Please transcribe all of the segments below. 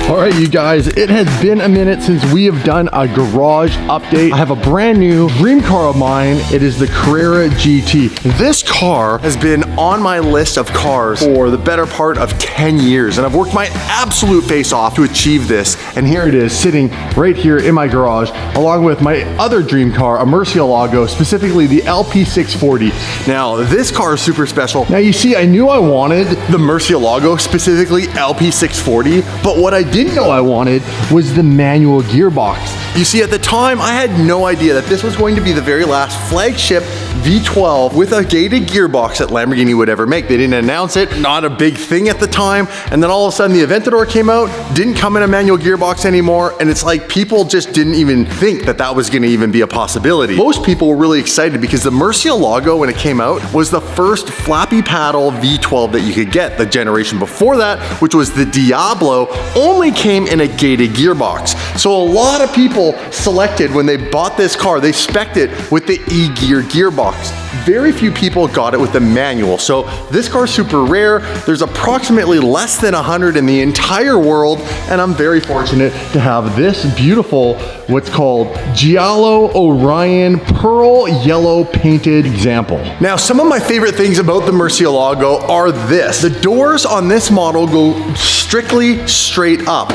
All right, you guys, it has been a minute since we have done a garage update. I have a brand new dream car of mine. It is the Carrera GT. This car has been on my list of cars for the better part of 10 years, and I've worked my absolute face off to achieve this. And here it is, sitting right here in my garage, along with my other dream car, a Murcielago, specifically the LP640. Now, this car is super special. Now, you see, I knew I wanted the Murcielago, specifically LP640, but what I didn't know I wanted was the manual gearbox. You see, at the time, I had no idea that this was going to be the very last flagship V12 with a gated gearbox that Lamborghini would ever make. They didn't announce it, not a big thing at the time, and then all of a sudden the Aventador came out, didn't come in a manual gearbox anymore, and it's like people just didn't even think that that was gonna even be a possibility. Most people were really excited because the Murcielago, when it came out, was the first flappy paddle V12 that you could get. The generation before that, which was the Diablo, only came in a gated gearbox. So a lot of people selected, when they bought this car, they spec'd it with the E-gear gearbox. Very few people got it with the manual. So this car is super rare. There's approximately less than 100 in the entire world, and I'm very fortunate to have this beautiful, what's called Giallo Orion Pearl Yellow painted example. Now, some of my favorite things about the Murcielago are this. The doors on this model go strictly straight up.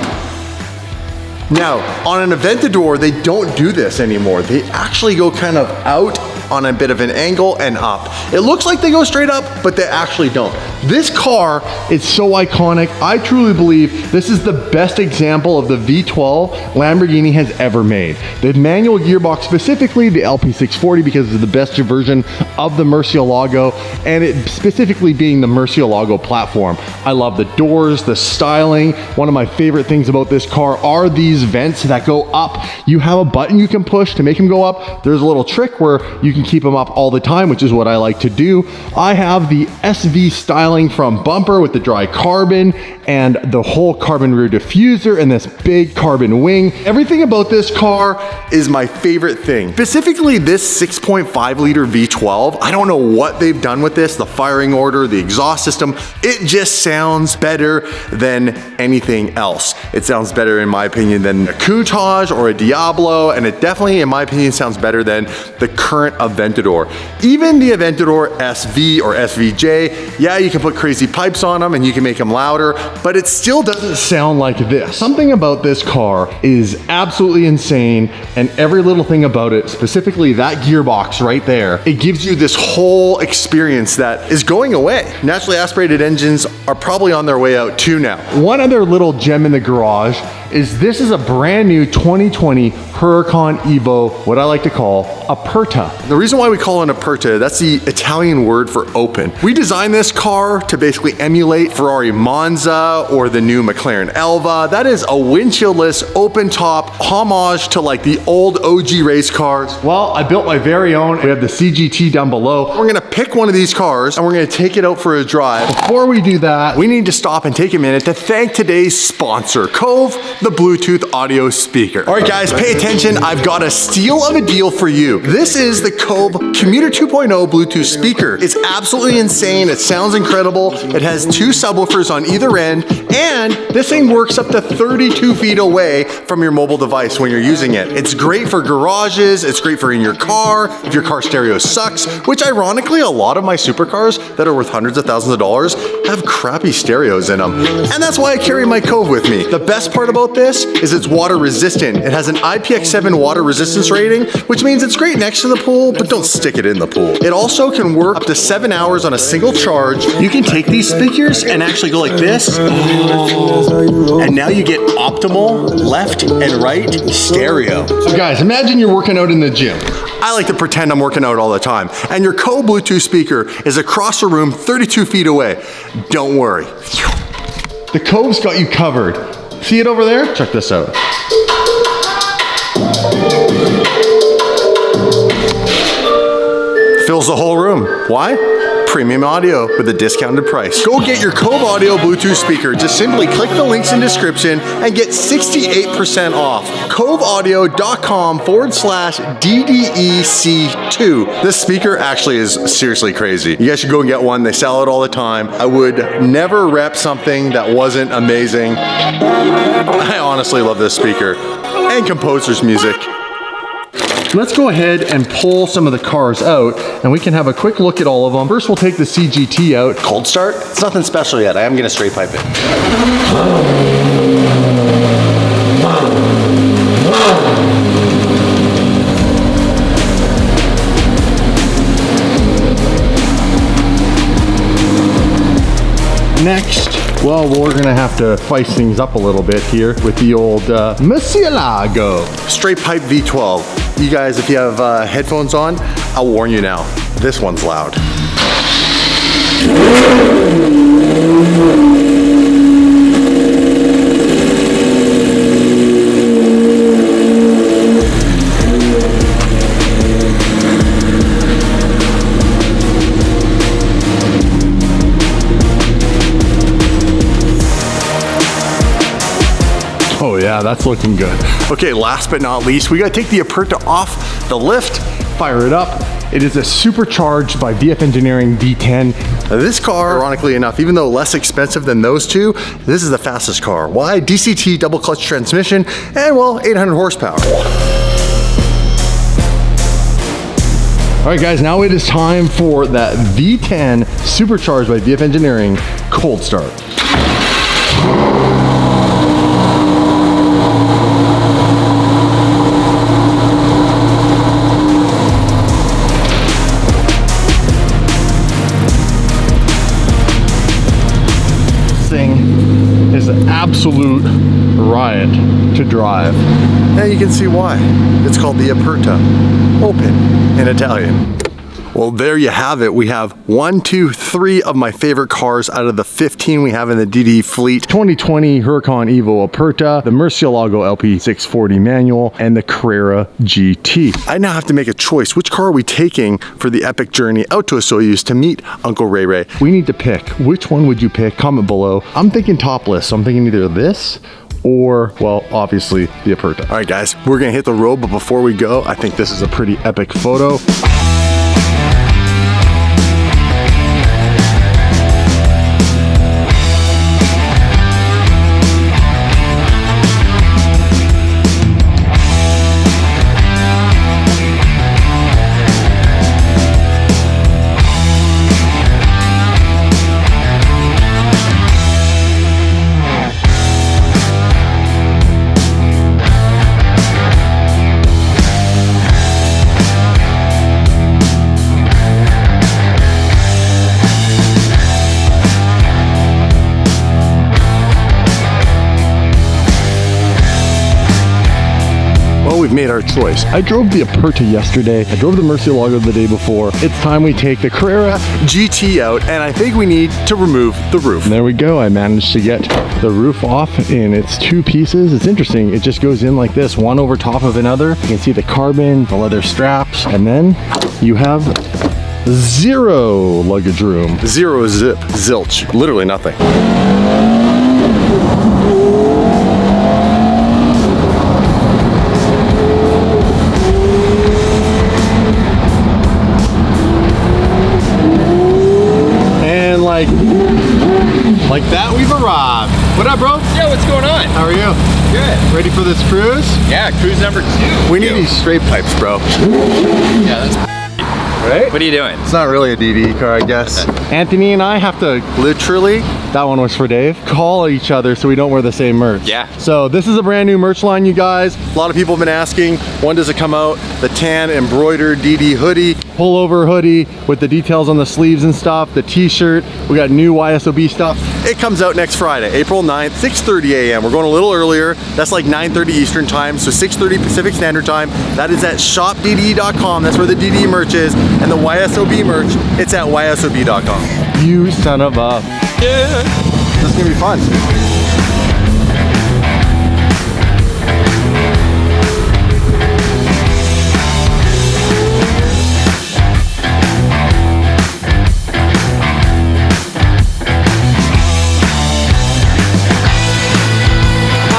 Now, on an Aventador, they don't do this anymore. They actually go kind of out on a bit of an angle and up. It looks like they go straight up, but they actually don't. This car is so iconic. I truly believe this is the best example of the V12 Lamborghini has ever made. The manual gearbox, specifically the LP640, because it's the best version of the Murcielago, and it specifically being the Murcielago platform. I love the doors, the styling. One of my favorite things about this car are these vents that go up. You have a button you can push to make them go up. There's a little trick where you can keep them up all the time, which is what I like to do. I have the SV styling from bumper with the dry carbon and the whole carbon rear diffuser and this big carbon wing. Everything about this car is my favorite thing. Specifically this 6.5 liter V12. I don't know what they've done with this, the firing order, the exhaust system. It just sounds better than anything else. It sounds better, in my opinion, than a Countach or a Diablo, and it definitely, in my opinion, sounds better than the current Aventador. Even the Aventador SV or SVJ, yeah, you can put crazy pipes on them and you can make them louder, but it still doesn't sound like this. Something about this car is absolutely insane, and every little thing about it, specifically that gearbox right there, it gives you this whole experience that is going away. Naturally aspirated engines are probably on their way out too now. One other little gem in the garage is this is a brand new 2020 Huracan Evo, what I like to call a Aperta. The reason why we call it an Aperta, that's the Italian word for open. We designed this car to basically emulate Ferrari Monza or the new McLaren Elva. That is a windshieldless, open top homage to like the old OG race cars. Well, I built my very own. We have the CGT down below. We're gonna pick one of these cars and we're gonna take it out for a drive. Before we do that, we need to stop and take a minute to thank today's sponsor, Cove, the Bluetooth audio speaker. All right, guys, pay attention. I've got a steal of a deal for you. This is the Cove Commuter 2.0 Bluetooth speaker. It's absolutely insane. It sounds incredible. It has 2 subwoofers on either end, and this thing works up to 32 feet away from your mobile device when you're using it. It's great for garages. It's great for in your car, if your car stereo sucks, which ironically, a lot of my supercars that are worth hundreds of thousands of dollars have crappy stereos in them. And that's why I carry my Cove with me. The best part about this is it's water resistant. It has an IPX7 water resistance rating, which means it's great next to the pool, but don't stick it in the pool. It also can work up to 7 hours on a single charge. You can take these speakers and actually go like this, and now you get optimal left and right stereo. So guys, imagine you're working out in the gym. I like to pretend I'm working out all the time, and your Cove Bluetooth speaker is across the room 32 feet away. Don't worry. The Cove's got you covered. See it over there? Check this out. Fills the whole room. Why? premium audio with a discounted price. Go get your Cove Audio Bluetooth speaker. Just simply click the links in description and get 68% off. coveaudio.com/DDEC2. This speaker actually is seriously crazy. You guys should go and get one. They sell it all the time. I would never rep something that wasn't amazing. I honestly love this speaker and Composer's music. Let's go ahead and pull some of the cars out and we can have a quick look at all of them. First, we'll take the CGT out. Cold start? It's nothing special yet. I am gonna straight pipe it. Next, well, we're gonna have to spice things up a little bit here with the old Murcielago. Straight pipe V12. You guys, if you have headphones on, I'll warn you now, this one's loud. Oh yeah, that's looking good. Okay, last but not least, we gotta take the Aperta off the lift, fire it up. It is a supercharged by VF Engineering V10. This car, ironically enough, even though less expensive than those two, this is the fastest car. Why? DCT double clutch transmission and well, 800 horsepower. All right guys, now it is time for that V10 supercharged by VF Engineering cold start. Is an absolute riot to drive. And you can see why. It's called the Aperta, open in Italian. Well, there you have it. We have 1, 2, 3 of my favorite cars out of the 15 we have in the DD fleet. 2020 Huracan Evo Aperta, the Murcielago LP640 manual, and the Carrera GT. I now have to make a choice. Which car are we taking for the epic journey out to Soyuz to meet Uncle Ray Ray? We need to pick. Which one would you pick? Comment below. I'm thinking topless, so I'm thinking either this or, well, obviously the Aperta. All right, guys, we're gonna hit the road, but before we go, I think this is a pretty epic photo. We've made our choice. I drove the Aperta yesterday. I drove the Murcielago the day before. It's time we take the Carrera GT out, and I think we need to remove the roof. And there we go. I managed to get the roof off in its 2 pieces. It's interesting. It just goes in like this, one over top of another. You can see the carbon, the leather straps, and then you have 0 luggage room. 0 zip, zilch, literally nothing. Like that, we've arrived. What up, bro? Yo, what's going on? How are you? Good. Ready for this cruise? Yeah, cruise number 2. We need these straight pipes, bro. Yeah, that's right? What are you doing? It's not really a DD car, I guess. Anthony and I have to literally, that one was for Dave, call each other so we don't wear the same merch. Yeah. So this is a brand new merch line, you guys. A lot of people have been asking, when does it come out? The tan embroidered DD hoodie, pullover hoodie with the details on the sleeves and stuff, the t-shirt. We got new YSOB stuff. It comes out next Friday, April 9th, 6:30 a.m. We're going a little earlier. That's like 9:30 Eastern time, so 6:30 Pacific Standard Time. That is at shopdde.com. That's where the DD merch is. And the YSOB merch, it's at ysob.com. You son of a... Yeah. This is gonna be fun.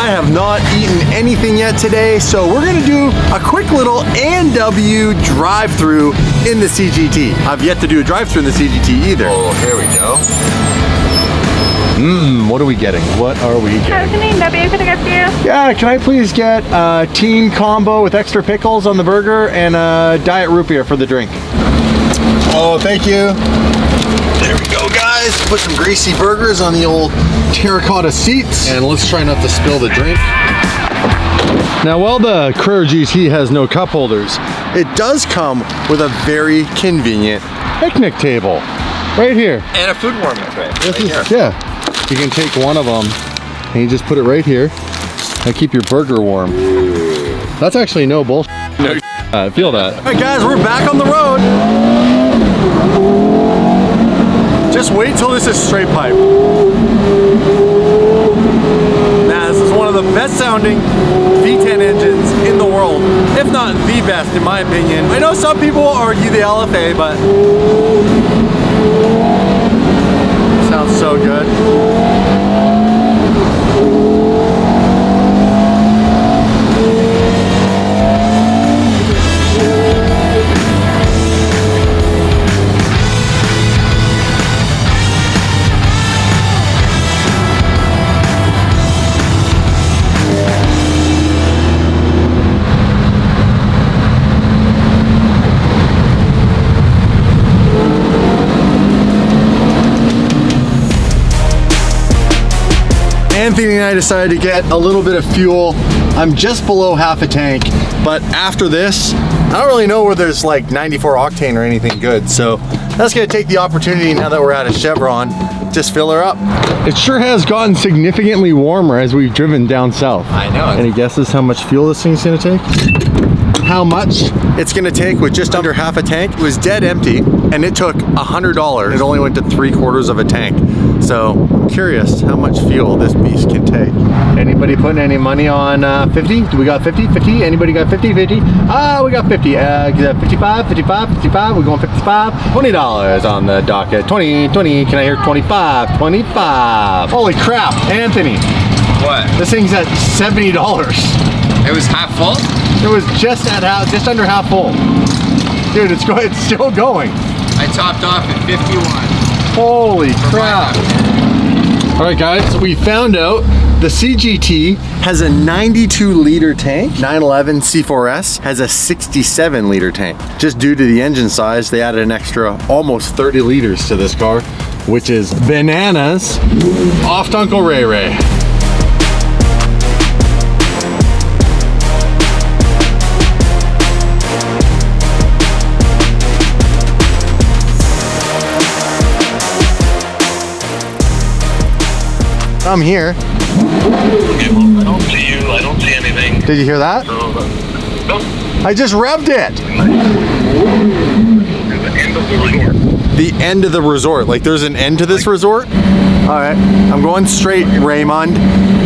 I have not eaten anything yet today, so we're gonna do a quick little A&W drive-through in the CGT. I've yet to do a drive-through in the CGT either. Oh, here we go. What are we getting? What are we getting? W, can I get you? Yeah, can I please get a teen combo with extra pickles on the burger and a diet root beer for the drink? Oh, thank you. There we go, guys. Put some greasy burgers on the old terracotta seats. And let's try not to spill the drink. Now, while the Carrera GT has no cup holders, it does come with a very convenient picnic table. Right here. And a food warming tray. Yeah. You can take one of them and you just put it right here and keep your burger warm. That's actually no bullshit. No, I feel that. All right, guys, we're back on the road. Just wait till this is straight pipe. Now, this is one of the best sounding V10 engines in the world, if not the best, in my opinion. I know some people argue the LFA, but sounds so good. Anthony and I decided to get a little bit of fuel. I'm just below half a tank, but after this, I don't really know where there's like 94 octane or anything good. So that's gonna take the opportunity now that we're out of Chevron, just fill her up. It sure has gotten significantly warmer as we've driven down south. I know. Any guesses how much fuel this thing's gonna take? How much it's gonna take with just under half a tank? It was dead empty and it took $100. It only went to 3/4 of a tank. So I'm curious how much fuel this beast can take. Anybody putting any money on 50? Do we got 50? 50? Anybody got 50? 50? Ah, we got 50. 55, 55, 55. We're going 55. $20 on the docket. 20, 20. Can I hear 25? 25. Holy crap, Anthony. What? This thing's at $70. It was half full? It was just under half full. Dude, it's still going. I topped off at 51. Holy crap. All right, guys, we found out the CGT has a 92-liter tank. 911 C4S has a 67-liter tank. Just due to the engine size, they added an extra almost 30 liters to this car, which is bananas. Off to Uncle Ray Ray. I'm here. Okay, well, I don't see you. I don't see anything. Did you hear that? Nope. I just revved it. The end of the resort. The end of the resort. Like there's an end to this resort? All right, I'm going straight, Raymond.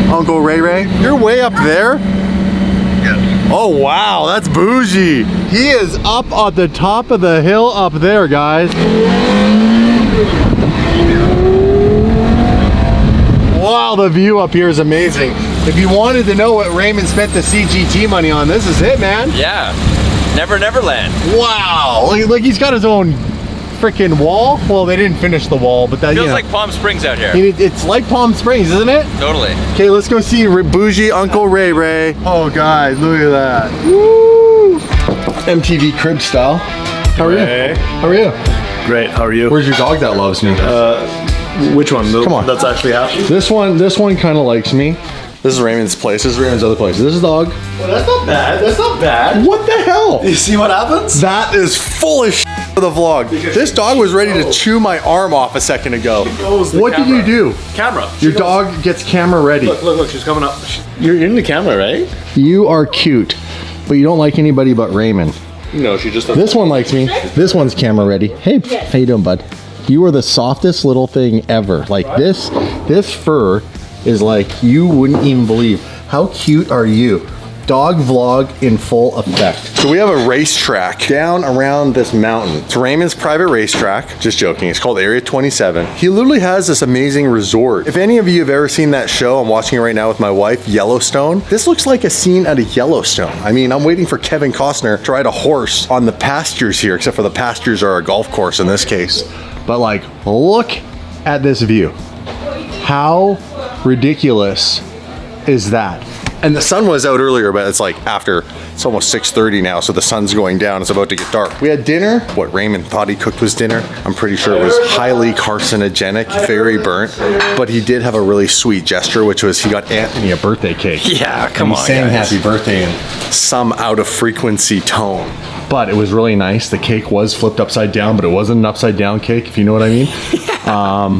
Uncle Ray Ray. You're way up there? Yes. Oh, wow, that's bougie. He is up at the top of the hill up there, guys. Wow, the view up here is amazing. If you wanted to know what Raymond spent the CGT money on, this is it, man. Yeah. Neverland. Wow, like he's got his own freaking wall. Well, they didn't finish the wall, but that Feels like Palm Springs out here. It's like Palm Springs, isn't it? Totally. Okay, let's go see bougie Uncle Ray Ray. Oh, guys, look at that. Woo! MTV crib style. How are you? How are you? Great, how are you? Where's your dog that loves me? Which one? Come on. That's actually happening? This one kind of likes me. This is Raymond's place. This is Raymond's other place. This is dog. Well, that's not bad. That's not bad. What the hell? You see what happens? That is full of shit for the vlog. This dog was ready to chew my arm off a second ago. What did you do? Camera. Your dog gets camera ready. Look, she's coming up. You're in the camera, right? You are cute, but you don't like anybody but Raymond. No, she just... This one likes me. This one's camera ready. Hey, how you doing, bud? You are the softest little thing ever. Like this fur is like, you wouldn't even believe. How cute are you? Dog vlog in full effect. So we have a racetrack down around this mountain. It's Raymond's private racetrack. Just joking. It's called Area 27. He literally has this amazing resort. If any of you have ever seen that show, I'm watching it right now with my wife, Yellowstone. This looks like a scene out of Yellowstone. I mean, I'm waiting for Kevin Costner to ride a horse on the pastures here, except for the pastures are a golf course in this case. But like, look at this view. How ridiculous is that? And the sun was out earlier, but it's like after, it's almost 6:30 now, so the sun's going down, it's about to get dark. We had dinner. What Raymond thought he cooked was dinner. I'm pretty sure it was highly carcinogenic, very burnt, but he did have a really sweet gesture, which was he got Anthony a birthday cake. Yeah, come on, saying guys. happy birthday in some out of frequency tone. But it was really nice. The cake was flipped upside down, but it wasn't an upside down cake, if you know what I mean.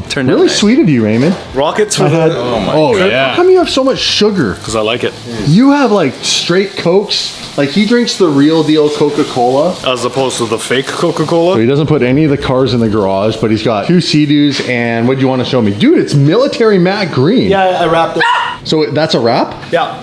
Turned out Really nice. sweet of you, Raymond. Rockets for the. Oh yeah. How come you have so much sugar? Because I like it. You have like straight Cokes. Like he drinks the real deal Coca-Cola. As opposed to the fake So Coca-Cola. he doesn't put any of the cars in the garage, but he's got 2 Sea-Doos and what do you want to show me? Dude, it's military matte green. Yeah, I wrapped it. So that's a wrap? Yeah.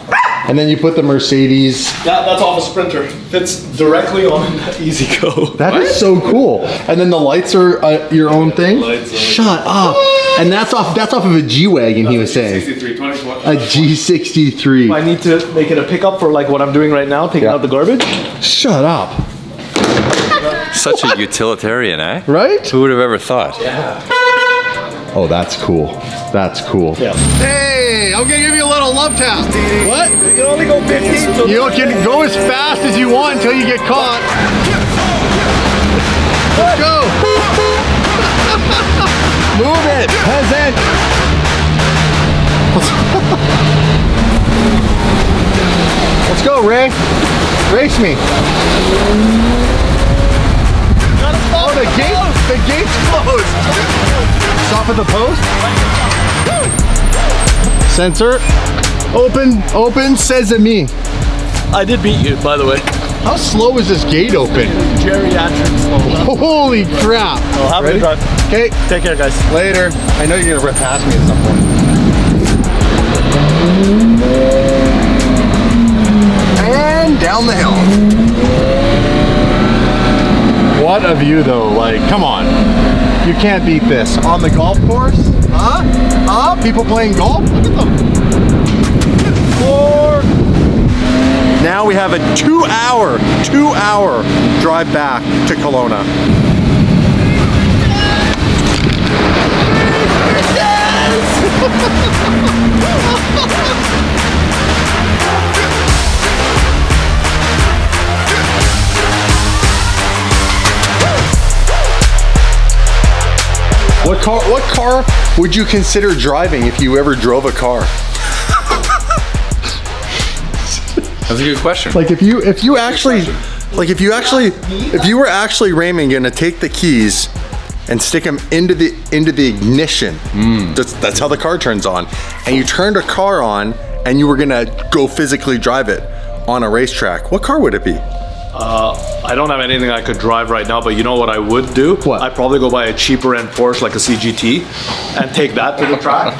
And then you put the Mercedes. Yeah, that's off a Sprinter. Fits directly on Easy Go. That is so cool. And then the lights are your own thing? Lights are- Shut up. And that's off of a G-Wagon, he was saying. 63, 2020. A G63. I need to make it a pickup for like what I'm doing right now, taking Yeah. out the garbage. Shut up. Such a utilitarian, eh? Right? Who would have ever thought? Oh, that's cool. That's cool. Yeah. Hey, I'm gonna give you a little love tap. What? You can only go 15. So You can go as fast as you want until you get caught. Let's go. Move it, peasant. Let's go, Ray. Race me. Oh, the gate's closed. Stop at the post. Sensor. Open sesame. I did beat you, by the way. How slow is this gate open? Geriatric slow. Holy crap. I'll have Ready? to drive. Okay, Take care, guys. later. I know you're gonna rip past me at some point. And down the hill. What a view though, like, come on. You can't beat this. On the golf course? Huh? People playing golf? Look at them. Now we have a 2-hour drive back to Kelowna. What car would you consider driving if you ever drove a car? That's a good question. Like if you were actually Raymond gonna take the keys and stick them into the ignition. That's how the car turns on. And you turned a car on and you were gonna go physically drive it on a racetrack. What car would it be? I don't have anything I could drive right now, but you know what I would do? What? I'd probably go buy a cheaper end Porsche like a CGT and take that to the track.